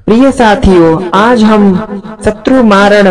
प्रिय साथियों, आज हम शत्रु मारण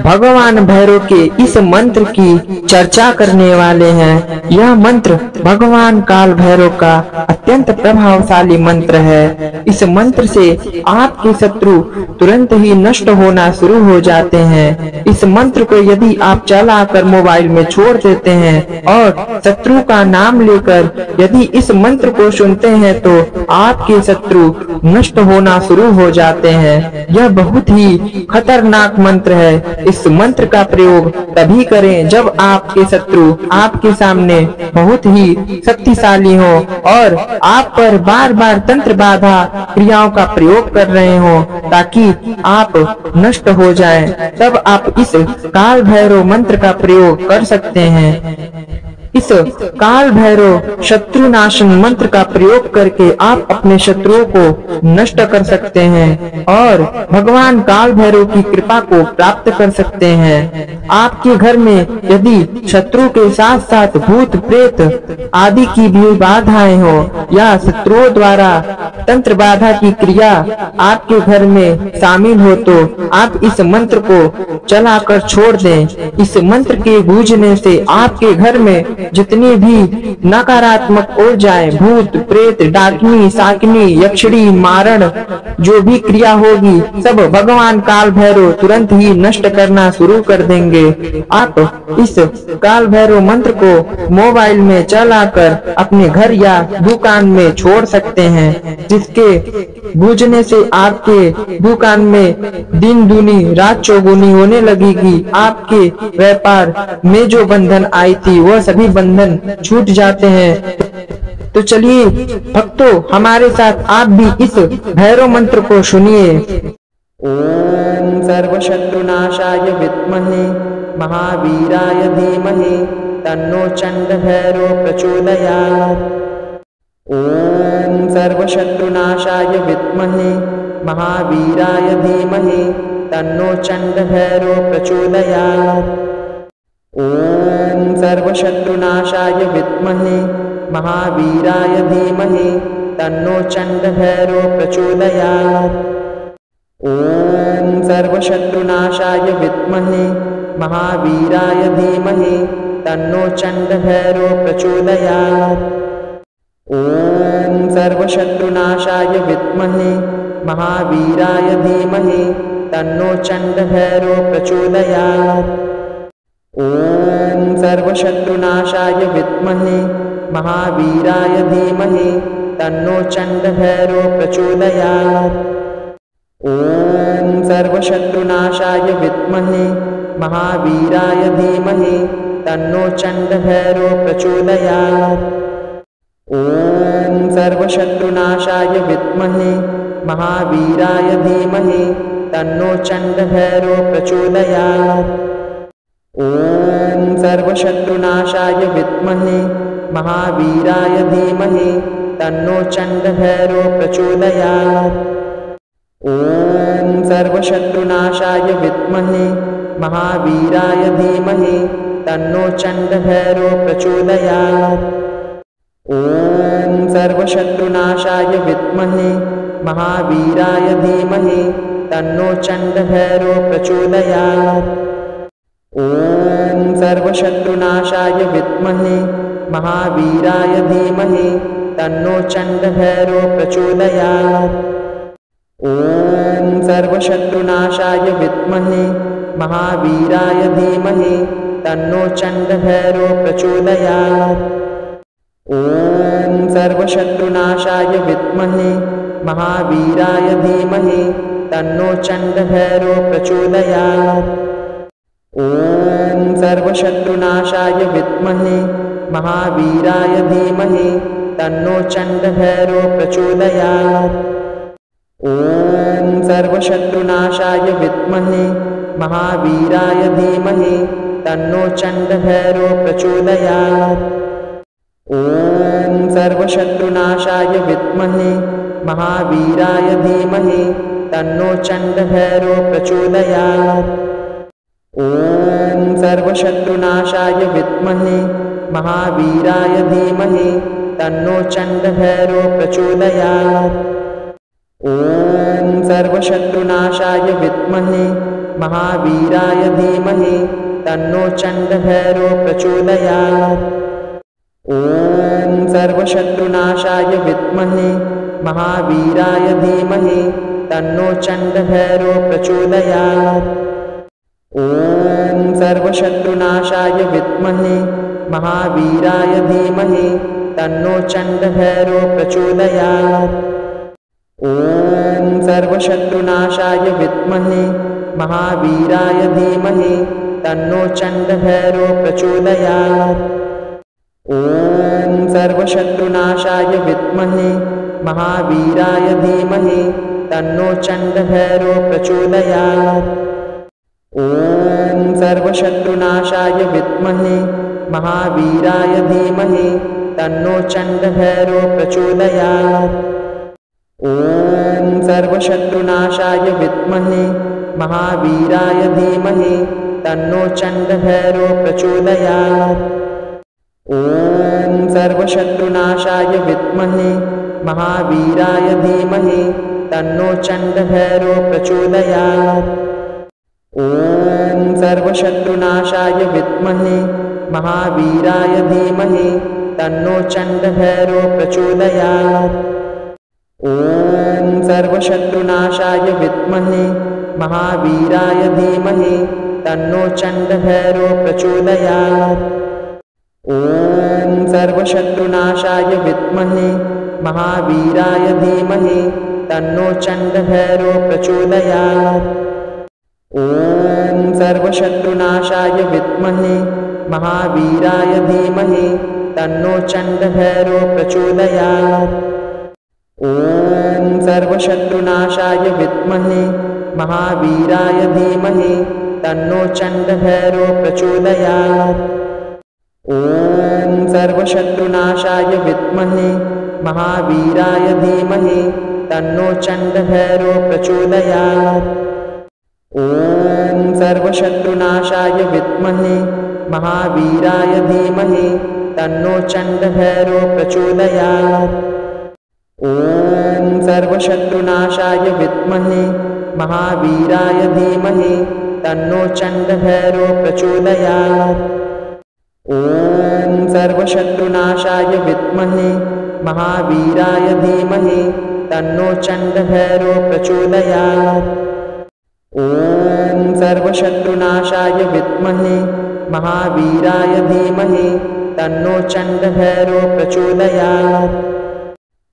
भगवान भैरव के इस मंत्र की चर्चा करने वाले हैं। यह मंत्र भगवान काल भैरव का अत्यंत प्रभावशाली मंत्र है। इस मंत्र से आपके शत्रु तुरंत ही नष्ट होना शुरू हो जाते हैं। इस मंत्र को यदि आप चलाकर मोबाइल में छोड़ देते हैं और शत्रु का नाम लेकर यदि इस मंत्र को सुनते हैं तो आपके शत्रु नष्ट होना शुरू हो जाते हैं। यह बहुत ही खतरनाक मंत्र है। इस मंत्र का प्रयोग तभी करें जब आपके शत्रु आपके सामने बहुत ही शक्तिशाली हो और आप पर बार बार तंत्र बाधा क्रियाओं का प्रयोग कर रहे हो ताकि आप नष्ट हो जाएं। तब आप इस काल भैरव मंत्र का प्रयोग कर सकते हैं। इस काल भैरव शत्रु नाशन मंत्र का प्रयोग करके आप अपने शत्रुओं को नष्ट कर सकते हैं और भगवान काल भैरव की कृपा को प्राप्त कर सकते हैं। आपके घर में यदि शत्रु के साथ साथ भूत प्रेत आदि की भी बाधाएं हो या शत्रुओं द्वारा तंत्र बाधा की क्रिया आपके घर में शामिल हो तो आप इस मंत्र को चलाकर छोड़ दें। इस मंत्र के गूंजने से आपके घर में जितनी भी नकारात्मक ऊर्जाएं, भूत प्रेत, डाकिनी, साकिनी, यक्षिणी, मारण जो भी क्रिया होगी सब भगवान काल भैरव तुरंत ही नष्ट करना शुरू कर देंगे। आप इस काल भैरव मंत्र को मोबाइल में चलाकर अपने घर या दुकान में छोड़ सकते हैं, जिसके गूंजने से आपके दुकान में दिन दूनी रात चौगुनी होने लगेगी। आपके व्यापार में जो बंधन आई थी वह सभी बंधन छूट जाते हैं। तो चलिए भक्तों, हमारे साथ आप भी इस भैरव मंत्र को सुनिए। ओम सर्वशत्रुनाशाय विद्महे महावीराय धीमहि तन्नो चंड भैरव प्रचोदयात्। ओम सर्वशत्रुनाशाय विद्महे महावीराय धीमहि तन्नो चंड भैरव प्रचोदयात्। ओम सर्वशत्रुनाशाय विद्महे महावीराय धीमहि तन्नो चंड भैरव प्रचोदयात्। ओम सर्वशत्रुनाशाय विद्महे महावीराय धीमहि तन्नो चंड भैरव प्रचोदयात्। ओम सर्वशत्रुनाशाय विद्महे महावीराय धीमहि तन्नो चंड भैरव प्रचोदयात्। ओम सर्वशत्रुनाशाय विद्महे महावीराय धीमहि तन्नो चंड भैरव प्रचोदयात्। ओम सर्वशत्रुनाशाय विद्महे महावीराय धीमहि तन्नो चंड भैरव प्रचोदयात्। ओम सर्वशत्रुनाशाय विद्महे महावीराय धीमहि तन्नो चंड भैरव प्रचोदयात्। ओम सर्वशत्रुनाशाय विद्महे महावीराय धीमहि तन्नो चंड भैरव प्रचोदयात्। ओम सर्वशत्रुनाशाय विद्महे महावीराय धीमहि तन्नो चंड भैरव प्रचोदयात्। ओम सर्वशत्रुनाशाय विद्महे महावीराय धीमहि तन्नो चंड भैरव प्रचोदयात्। ओम सर्वशत्रुनाशाय विद्महे महावीराय धीमहि तन्नो चंड भैरव प्रचोदयात्। ओम सर्वशत्रुनाशाय विद्महे महावीराय धीमहि तन्नो चंड भैरव प्रचोदयात्। ओम सर्वशत्रुनाशाय विद्महे महावीराय धीमहि तन्नो चंड भैरव प्रचोदयात्। ओम सर्वशत्रुनाशाय विद्महे महावीराय धीमहि तन्नो चंड भैरव प्रचोदयात्। ओम सर्वशत्रुनाशाय विद्महे महावीराय धीमहि तन्नो चंड भैरव प्रचोदयात्। ओम सर्वशत्रुनाशाय विद्महे महावीराय धीमहि तन्नो चंड भैरव प्रचोदयात्। ओम सर्वशत्रुनाशाय विद्महे महावीराय धीमहि तन्नो चंड भैरव प्रचोदयात्। ॐ सर्वशत्रुनाशाय विद्महे महावीराय धीमहि तन्नो चण्डभैरवो प्रचोदयात्। ॐ सर्वशत्रुनाशाय विद्महे महावीराय धीमहि तन्नो चण्डभैरवो प्रचोदयात्। ॐ सर्वशत्रुनाशाय विद्महे महावीराय धीमहि तन्नो चण्डभैरवो प्रचोदयात्। ॐ सर्वशत्रुनाशाय विद्महे महावीराय धीमहि तन्नो चण्डभैरवो प्रचोदयात्। ॐ सर्वशत्रुनाशाय विद्महे महावीराय धीमहि तन्नो चण्डभैरवो प्रचोदयात्। ॐ सर्वशत्रुनाशाय विद्महे महावीराय धीमहि तन्नो चण्डभैरवो प्रचोदयात्। ॐ सर्वशत्रुनाशाय विद्महे महावीराय धीमहि तन्नो चण्डभैरवो प्रचोदयात्। ॐ सर्वशत्रुनाशाय विद्महे महावीराय धीमहि तन्नो चण्डभैरवो प्रचोदयात्। ॐ सर्वशत्रुनाशाय विद्महे महावीराय धीमहि तन्नो चण्डभैरवो प्रचोदयात्। ॐ सर्वशत्रुनाशाय विद्महे महावीराय धीमहि तन्नो चण्डभैरवो प्रचोदयात्। ॐ सर्वशत्रुनाशाय विद्महे महावीराय धीमहि तन्नो चण्डभैरवो प्रचोदयात्। ॐ सर्वशत्रुनाशाय विद्महे महावीराय धीमहि तन्नो चण्डभैरवो प्रचोदयात्। ॐ सर्वशत्रुनाशाय विद्महे महावीराय धीमहि तन्नो चण्डभैरवो प्रचोदयात्। ॐ सर्वशत्रुनाशाय विद्महे महावीराय धीमहि तन्नो चण्डभैरवो प्रचोदयात्। ॐ सर्वशत्रुनाशाय विद्महे महावीराय धीमहि तन्नो चण्डभैरवो प्रचोदयात्। ॐ सर्वशत्रुनाशाय विद्महे महावीराय धीमहि तन्नो चण्डभैरवो प्रचोदयात्। ॐ सर्वशत्रुनाशाय विद्महे महावीराय धीमहि तन्नो चण्डभैरवो प्रचोदयात्। ॐ सर्वशत्रुनाशाय विद्महे महावीराय धीमहि तन्नो चण्डभैरवो प्रचोदयात्।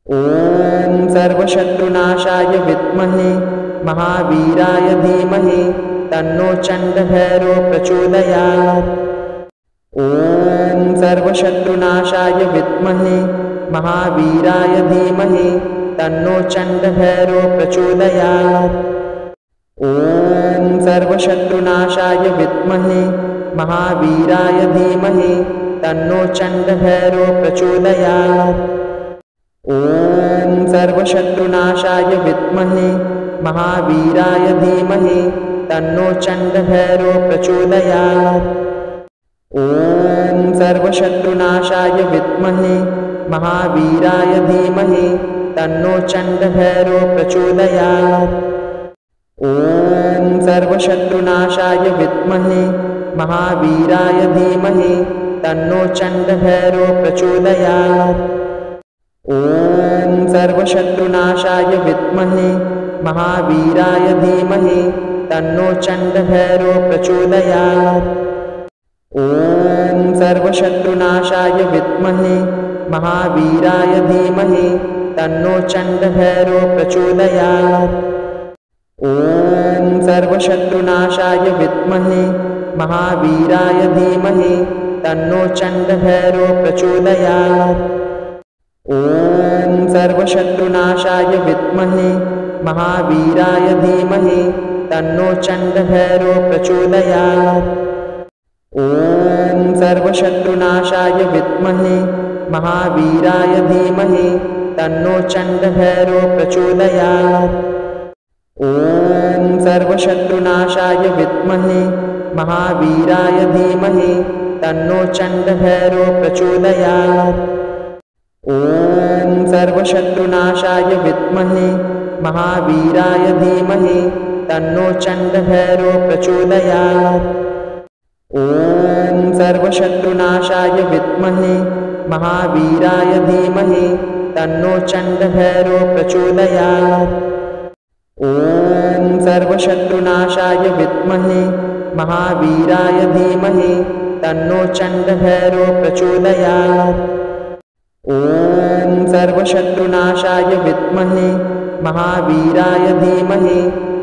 ॐ सर्वशत्रुनाशाय विद्महे महावीराय धीमहि तन्नो चण्डभैरवो प्रचोदयात्। ॐ सर्वशत्रुनाशाय विद्महे महावीराय धीमहि तन्नो चण्डभैरवो प्रचोदयात्। ॐ सर्वशत्रुनाशाय विद्महे महावीराय धीमहि तन्नो चण्डभैरवो प्रचोदयात्। ॐ सर्वशत्रुनाशाय विद्महे महावीराय धीमहि तन्नो चण्डभैरवो प्रचोदयात्। ॐ सर्वशत्रुनाशाय विद्महे महावीराय धीमहि तन्नो चण्डभैरवो प्रचोदयात्। ॐ सर्वशत्रुनाशाय विद्महे महावीराय धीमहि तन्नो चण्डभैरवो प्रचोदयात्। ॐ सर्वशत्रुनाशाय विद्महे महावीराय धीमहि तन्नो चण्डभैरवो प्रचोदयात्। ॐ सर्वशत्रुनाशाय विद्महे महावीराय धीमहि तन्नो चण्डभैरवो प्रचोदयात्। ॐ सर्वशत्रुनाशाय विद्महे महावीराय धीमहि तन्नो चण्डभैरवो प्रचोदयात्। ॐ सर्वशत्रुनाशाय विद्महे महावीराय धीमहि तन्नो चण्डभैरवो प्रचोदयात्। ॐ सर्वशत्रुनाशाय विद्महे महावीराय धीमहि तन्नो चण्डभैरवो प्रचोदयात्। ॐ सर्वशत्रुनाशाय विद्महे महावीराय धीमहि तन्नो चण्डभैरवो प्रचोदयात्। ॐ सर्वशत्रुनाशाय विद्महे महावीराय धीमहि तन्नो चण्डभैरो प्रचोदयात्। ॐ सर्वशत्रुनाशाय विद्महे महावीराय धीमहि तन्नो चण्डभैरो प्रचोदयात्। ॐ सर्वशत्रुनाशाय विद्महे महावीराय धीमहि तन्नो चण्डभैरो प्रचोदयात्। ॐ सर्वशत्रुनाशाय विद्महे महावीराय धीमहि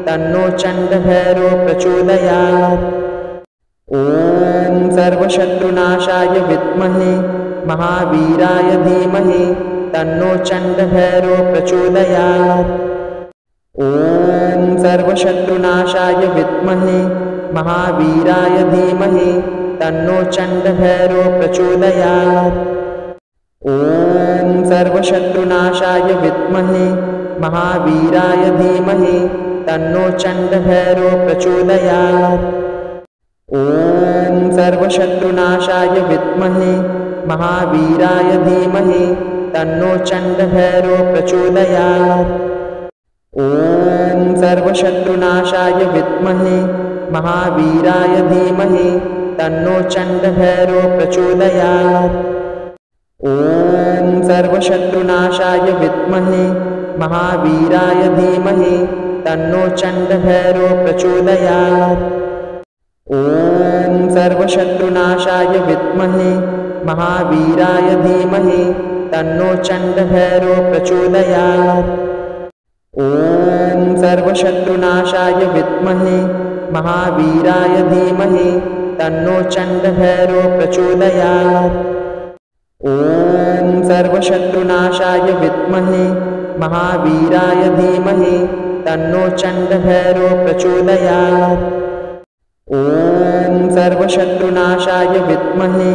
तन्नो चण्डभैरो प्रचोदयात्। ॐ सर्वशत्रुनाशाय विद्महे महावीराय धीमहि तन्नो चण्डभैरो प्रचोदयात्। ॐ सर्वशत्रुनाशाय विद्महे महावीराय धीमहि तन्नो चण्डभैरो प्रचोदयात्। ॐ सर्वशत्रुनाशाय विद्महे महावीराय धीमहि तन्नो चण्डभैरो प्रचोदयात्। ॐ सर्वशत्रुनाशाय विद्महे महावीराय धीमहि तन्नो चण्डभैरो प्रचोदयात्। ॐ सर्वशत्रुनाशाय विद्महे महावीराय धीमहि तन्नो चण्डभैरो प्रचोदयात्। ॐ सर्वशत्रुनाशाय विद्महे महावीराय धीमहि तन्नो चण्डभैरो प्रचोदयात्। ॐ सर्वशत्रुनाशाय विद्महे महावीराय धीमहि तन्नो चण्डभैरो प्रचोदयात्। ॐ सर्वशत्रुनाशाय विद्महे महावीराय धीमहि तन्नो चण्डभैरो प्रचोदयात्। ॐ सर्वशत्रुनाशाय विद्महे महावीराय धीमहि तन्नो चण्डभैरो प्रचोदयात्। ॐ सर्वशत्रुनाशाय विद्महे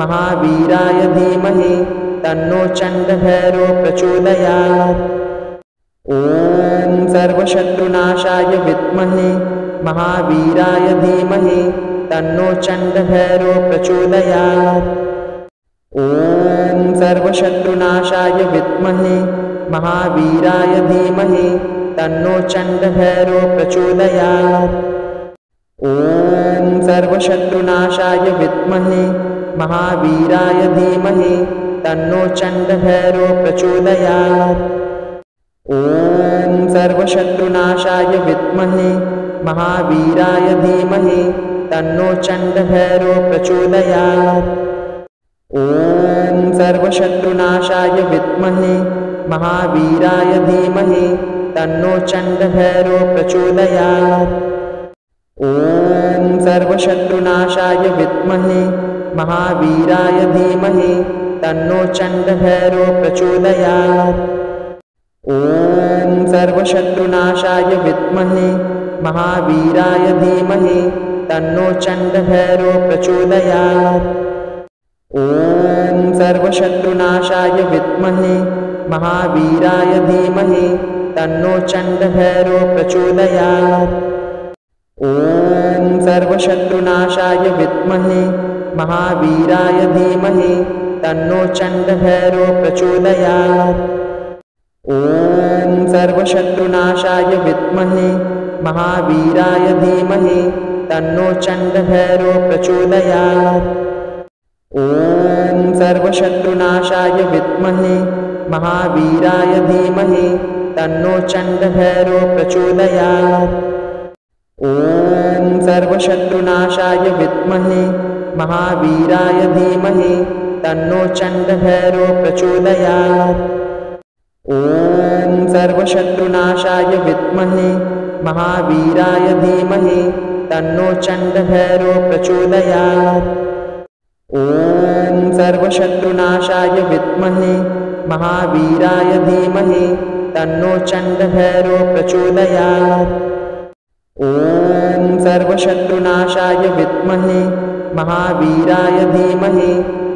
महावीराय धीमहि तन्नो चण्डभैरो प्रचोदयात्। ॐ सर्वशत्रुनाशाय विद्महे महावीराय धीमहि तन्नो चण्डभैरो प्रचोदयात्। ॐ सर्वशत्रुनाशाय विद्महे महावीराय धीमहि तन्नो चण्डभैरो प्रचोदयात्। ॐ सर्वशत्रुनाशाय विद्महे महावीराय धीमहि तन्नो चण्डभैरो प्रचोदयात्। ॐ सर्वशत्रुनाशाय विद्महे महावीराय धीमहि तन्नो चण्डभैरो प्रचोदयात्। ॐ सर्वशत्रुनाशाय विद्महे महावीराय धीमहि तन्नो चण्डभैरो प्रचोदयात्। ॐ सर्वशत्रुनाशाय विद्महे महावीराय धीमहि तन्नो चण्डभैरो प्रचोदयात्। ॐ सर्वशत्रुनाशाय विद्महे महावीराय धीमहि तन्नो चण्डभैरो प्रचोदयात्। ॐ सर्वशत्रुनाशाय विद्महे महावीराय धीमहि तन्नो चण्डभैरो प्रचोदयात्। ॐ सर्वशत्रुनाशाय विद्महे महावीराय धीमहि तन्नो चण्डभैरो प्रचोदयात्। ॐ सर्वशत्रुनाशाय विद्महे महावीराय धीमहि तन्नो चण्डभैरो प्रचोदयात्। ॐ सर्वशत्रुनाशाय विद्महे महावीराय धीमहि तन्नो चण्डभैरो प्रचोदयात्। ॐ सर्वशत्रुनाशाय विद्महे महावीराय धीमहि तन्नो चण्डभैरो प्रचोदयात्। ॐ सर्वशत्रुनाशाय विद्महे महावीराय धीमहि तन्नो चण्डभैरो प्रचोदयात्। ॐ सर्वशत्रुनाशाय विद्महे महावीराय धीमहि तन्नो चण्डभैरो प्रचोदयात्। ॐ सर्वशत्रुनाशाय विद्महे महावीराय धीमहि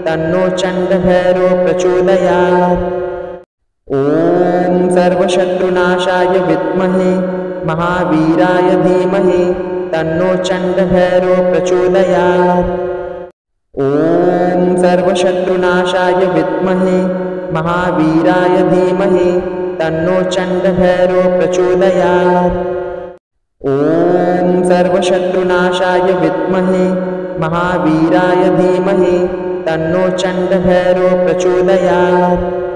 तन्नो चण्डभैरो प्रचोदयात्। ॐ सर्वशत्रुनाशाय विद्महे महावीराय धीमहि तन्नो चण्डभैरो प्रचोदयात्। ॐ सर्वशत्रुनाशाय विद्महे महावीराय धीमहि तन्नो चण्डभैरव प्रचोदयात्। ॐ सर्वशत्रुनाशाय विद्महे महावीराय धीमहि तन्नो चण्डभैरव प्रचोदयात्।